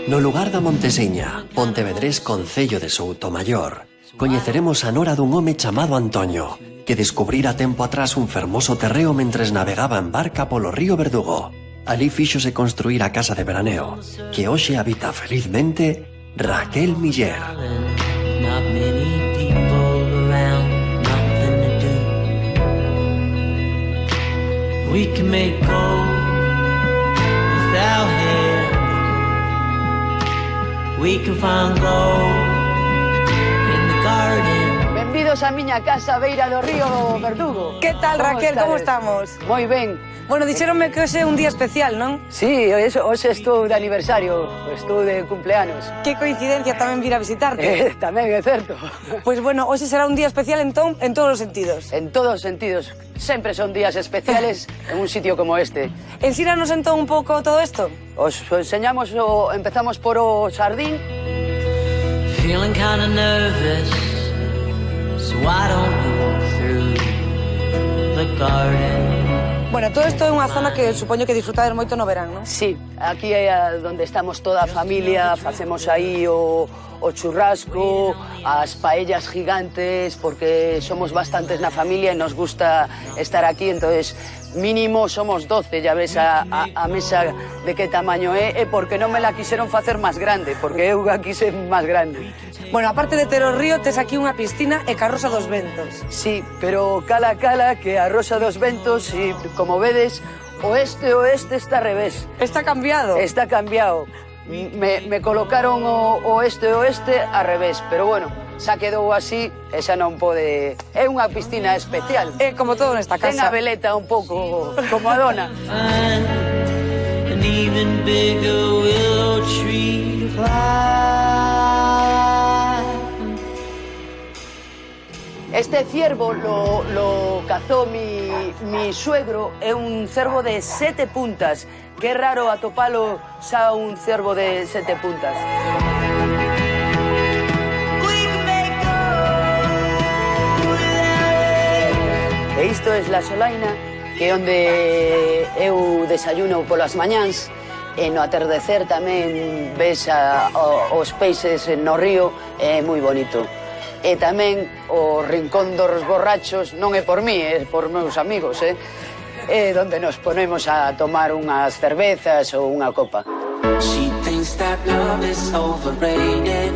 No lugar da Montesiña, Pontevedrés concello de Soutomaior, coñeceremos a nora dun home chamado Antonio, que descubrira tempo atrás un fermoso terreo mentres navegaba en barca polo río Verdugo. Alí fíxose construir a casa de veraneo, que hoxe habita felizmente Raquel Miller. We can make gold without him. We can find gold in the garden. Benvidos a miña casa beira do río Verdugo. Que tal, Raquel, como estamos? Moi ben. Bueno, dixeronme que hoxe é un día especial, non? Sí, hoxe estou de aniversario, estou de cumpleanos. Que coincidencia tamén vir a visitarte. Tamén é certo. Pois bueno, hoxe será un día especial entón en todos os sentidos. En todos os sentidos. Sempre son días especiales en un sitio como este. Ensíranos entón un pouco todo isto. Os enseñamos, empezamos por o xardín. Feeling kinda nervous, so why don't we walk through the garden? Bueno, todo isto é unha zona que supoño que disfrutades moito no verán, non? Sí, aquí é onde estamos toda a familia, facemos aí o churrasco, as paellas gigantes, porque somos bastantes na familia e nos gusta estar aquí, entonces mínimo somos 12, ya ves a mesa de que tamaño é, e porque non me la quixeron facer máis grande, porque eu a quise máis grande. Bueno, aparte de ter o río, tes aquí unha piscina e Carroza dos Ventos. Sí, pero cala que a Rosa dos Ventos, e como vedes, oeste está ao revés. Está cambiado. Está cambiado. Me colocaron o oeste ao revés, pero bueno, xa quedou así, e xa non pode... É unha piscina especial. É como todo nesta casa. Ten a veleta un pouco como a dona. An even bigger willow tree to fly. Este ciervo lo cazó mi suegro, é un cervo de 7 puntas, que é raro atopalo xa un cervo de 7 puntas. E isto é la solaina, que é onde eu desayuno polas mañáns, e no atardecer tamén ves os peixes no río, é moi bonito. E tamén o rincón dos borrachos non é por mí, é por meus amigos, é donde nos ponemos a tomar unhas cervezas ou unha copa. She thinks that love is overrated.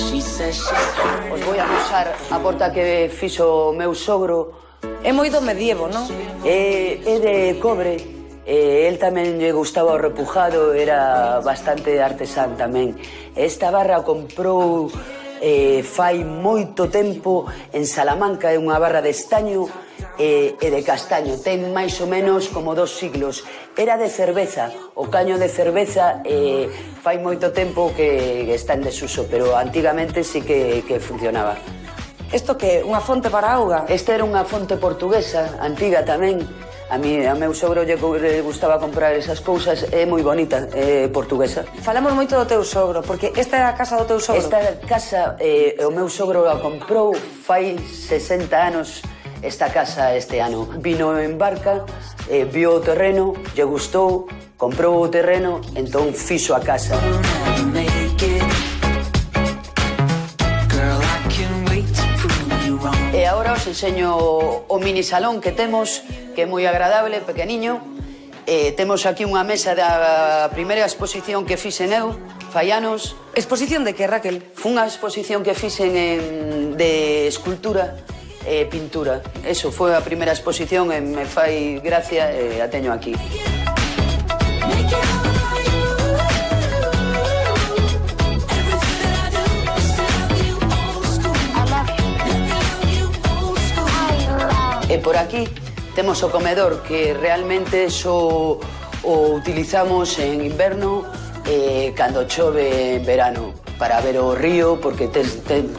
She says she's Os vou a mostrar a porta que fixo o meu sogro. É moi do medievo, non? É de cobre. El tamén lle gustaba o repujado, era bastante artesán tamén. Esta barra comprou fai moito tempo en Salamanca, é unha barra de estaño e de castaño. Ten máis ou menos como 2 siglos. Era de cerveza, o caño de cerveza fai moito tempo que está en desuso, pero antigamente sí que funcionaba. Isto que unha fonte para auga? Esta era unha fonte portuguesa, antiga tamén. A meu sogro lle gustaba comprar esas cousas, é moi bonita, é portuguesa. Falamos moito do teu sogro, porque esta é a casa do teu sogro. Esta casa, o meu sogro a comprou fai 60 anos, esta casa este ano. Vino en barca, viu o terreno, lle gustou, comprou o terreno, entón fixo a casa. E agora os enseño o mini salón que temos, que é moi agradable, pequeniño. Temos aquí unha mesa da primeira exposición que fixen eu, fai anos. Exposición de que, Raquel? Fue unha exposición que fixen de escultura e pintura. Eso foi a primeira exposición e me fai gracia e a teño aquí. E por aquí temos o comedor, que realmente só o utilizamos en inverno e cando chove en verano, para ver o río, porque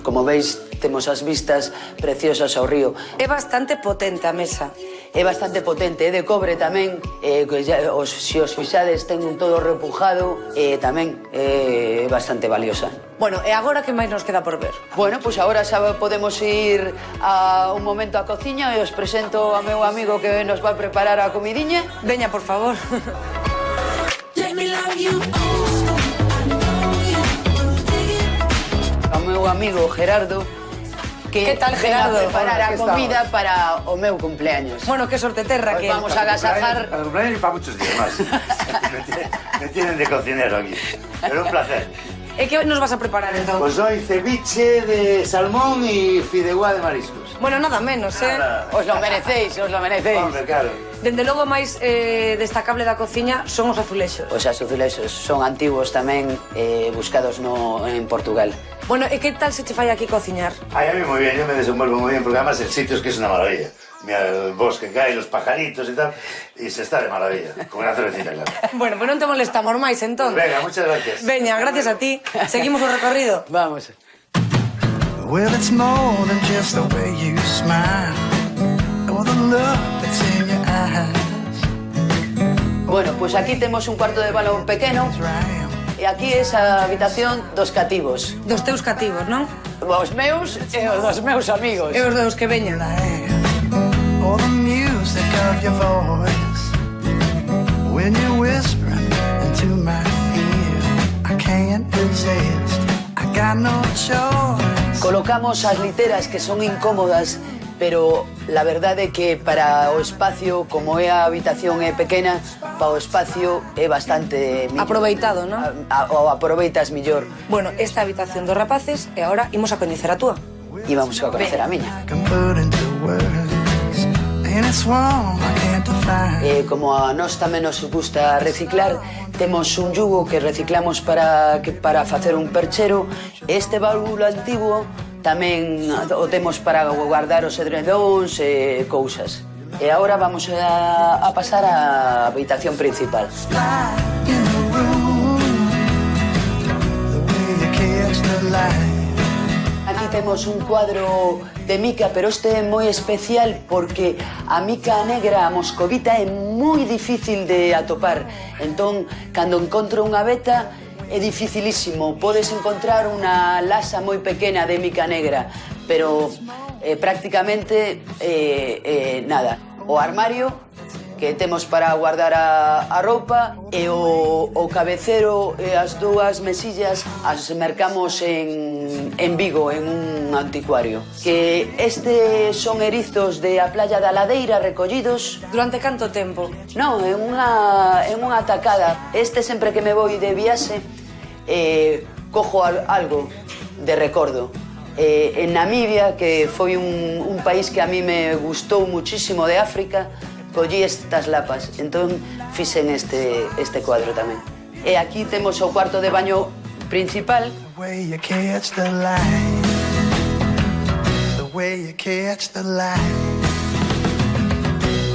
como veis temos as vistas preciosas ao río. É bastante potente a mesa. É bastante potente, é de cobre tamén, se os fixades ten un todo repujado e tamén é bastante valiosa. Bueno, e agora que máis nos queda por ver? Bueno, pois agora xa podemos ir a un momento á cociña e os presento a meu amigo que nos vai preparar a comidiña. Veña, por favor. Let me love O meu amigo Gerardo, que Que tal, ven a Gerardo? preparar a Hola, ¿qué comida para o meu cumpleaños. Bueno, qué sorte terra que... Vamos a agasajar. Para el cumpleaños y para muchos días más. me tienen de cocinero aquí. Pero un placer. ¿Y qué nos vas a preparar, entonces? Pues hoy ceviche de salmón y fideuá de mariscos. Bueno, nada menos, Os lo merecéis, os lo merecéis. Hombre, claro. Dende logo máis destacable da cociña son os azulexos. Os azulexos son antigos tamén, buscados en Portugal. Bueno, e que tal se che fai aquí cociñar? Ay, a mí muy bien, yo me desenvuelvo muy bien, porque además el sitio es que es una maravilla. Mira, el bosque que hay, los pajaritos y tal, y se está de maravilla, con una cervecita, claro. Bueno, pues non te molestamos máis, entón. Venga, muchas gracias. Veña, gracias a ti. Seguimos o recorrido. Vamos. Well, it's more than just the way you smile or the look that's in your eyes. Bueno, pues aquí temos un cuarto de balón pequeno e aquí é a habitación dos cativos. Dos teus cativos, non? Os meus e os dos meus amigos. E os dos que veñan. Or the music of your voice when you're whispering into my ear. I can't resist. I got no choice. Colocamos as literas que son incómodas, pero la verdade é que para o espacio, como é a habitación é pequena, para o espacio é bastante millor. Aproveitado, non? O aproveitas millor. Bueno, esta habitación dos rapaces e agora imos a coñecer a túa. E vamos a conocer a miña. I can put into words, and it's wrong, I can't define. Como a nós tamén nos gusta reciclar, temos un yugo que reciclamos para facer un perchero. Este baúl antigo tamén o temos para guardar os edredóns e cousas. E agora vamos a pasar á habitación principal. In the room, the way you catch the light. Aquí temos un cuadro de mica, pero este é moi especial porque a mica negra, a moscovita, é moi difícil de atopar. Entón, cando encontro unha veta, é dificilísimo. Podes encontrar unha lasa moi pequena de mica negra, pero prácticamente nada. O armario que temos para guardar a roupa e o cabecero e as dúas mesillas as mercamos en Vigo, en un anticuario. Que estes son erizos de a playa da Ladeira recollidos. Durante canto tempo? Non, en unha atacada. Este sempre que me voy de viaxe cojo algo de recordo. En Namibia, que foi un país que a mí me gustou muchísimo de África, collí estas lapas, entón fixen este cuadro tamén. E aquí temos o cuarto de baño principal. The way you catch the light. The way you catch the light.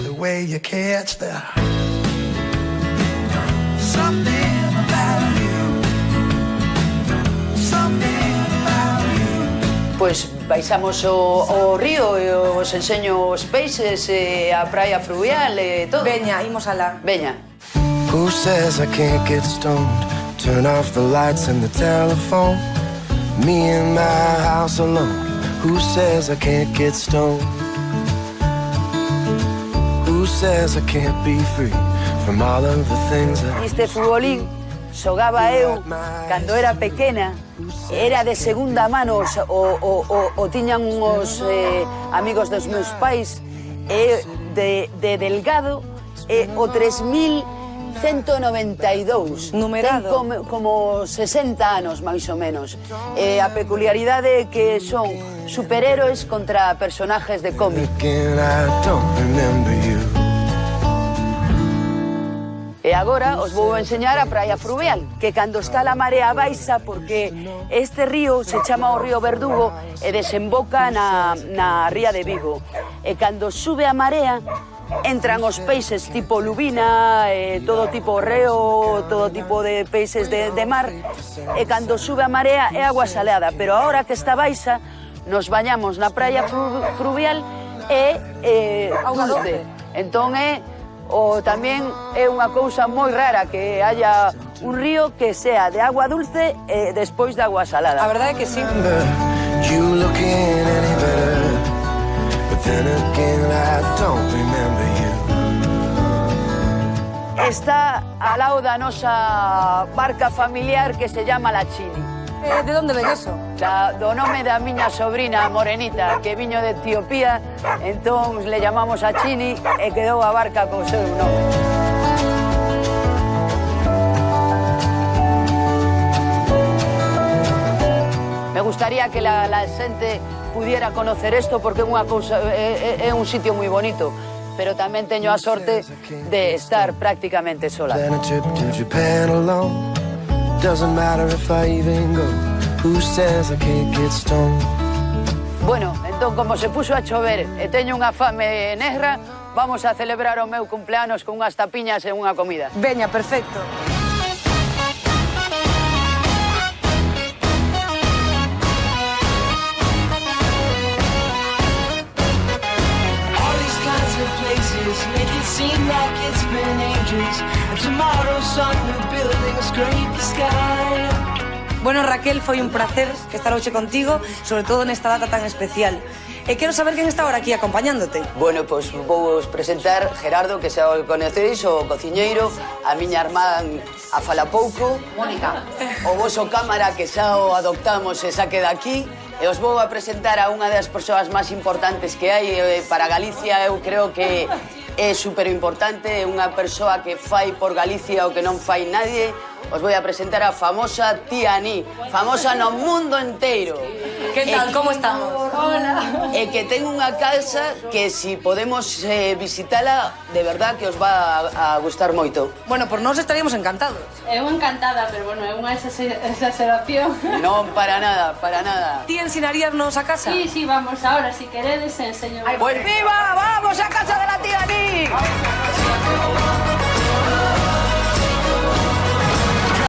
The way you catch the... Something about you. Something about you. Pois baixamos o río e os enseño os peixes e a praia fluvial e todo. Veña, imos alá. Veña. Who says I can't get stoned? Turn off the lights and the telephone. Me in my house alone. Who says I can't get stoned? Who says I can't be free from all of the things that... Este futbolín xogaba eu cando era pequena, era de segunda mano, o tiñan uns amigos dos meus pais, e de Delgado, o 3192. Numerado. Ten como 60 anos, máis ou menos. A peculiaridade é que son superhéroes contra personajes de cómic. Again, I don't remember you. E agora os vou enseñar a praia fluvial, que cando está a marea baixa, porque este río se chama o río Verdugo e desemboca na ría de Vigo. E cando sube a marea, entran os peixes tipo lubina, todo tipo reo, todo tipo de peixes de mar, e cando sube a marea é agua salada, pero agora que está baixa, nos bañamos na praia fluvial e dulce. Entón tamén é unha cousa moi rara que haya un río que sea de agua dulce e despois de agua salada. A verdade é que sí. You looking any better, but then again I don't remember you. está al lado da nosa barca familiar que se llama La Chini. ¿De dónde ven eso? Do nome da miña sobrina Morenita, que viño de Etiopía, entón le llamamos a Chini e quedou a barca co seu nome. Me gustaría que la xente pudiera conocer esto porque é un sitio moi bonito, pero tamén teño a sorte de estar prácticamente sola. Plan a trip to Japan alone. Doesn't matter if I even go. Who says I can't get stoned? Bueno, entón, como se puxo a chover e teño unha fame negra, vamos a celebrar o meu cumpleanos con unhas tapiñas e unha comida. Veña, perfecto. All these kinds of places make it seem like it's been ages. And tomorrow's sun we're building a scrape the sky. Bueno, Raquel, foi un placer estar hoxe contigo, sobre todo nesta data tan especial. E quero saber quen está ahora aquí acompañándote. Bueno, pois vou presentar Gerardo, que xa o conocéis, o cociñeiro, a miña irmán a fala pouco, Mónica, o voso cámara que xa o adoptamos e xa queda aquí, e os vou a presentar a unha das persoas máis importantes que hai para Galicia. Eu creo que é super importante, unha persoa que fai por Galicia o que non fai nadie. Os vou a presentar a famosa tía Aní, famosa no mundo enteiro. Que tal, como estamos? Hola. E que ten unha casa que si podemos visitala, de verdad que os va a gustar moito. Bueno, por nós estaríamos encantados. Eu encantada, pero bueno, é unha exageración. Non, para nada, para nada. Ti ensinaríasnos a casa? Sí, vamos ahora, si queredes, enseño. Pues viva, vamos a casa de la tía Aní.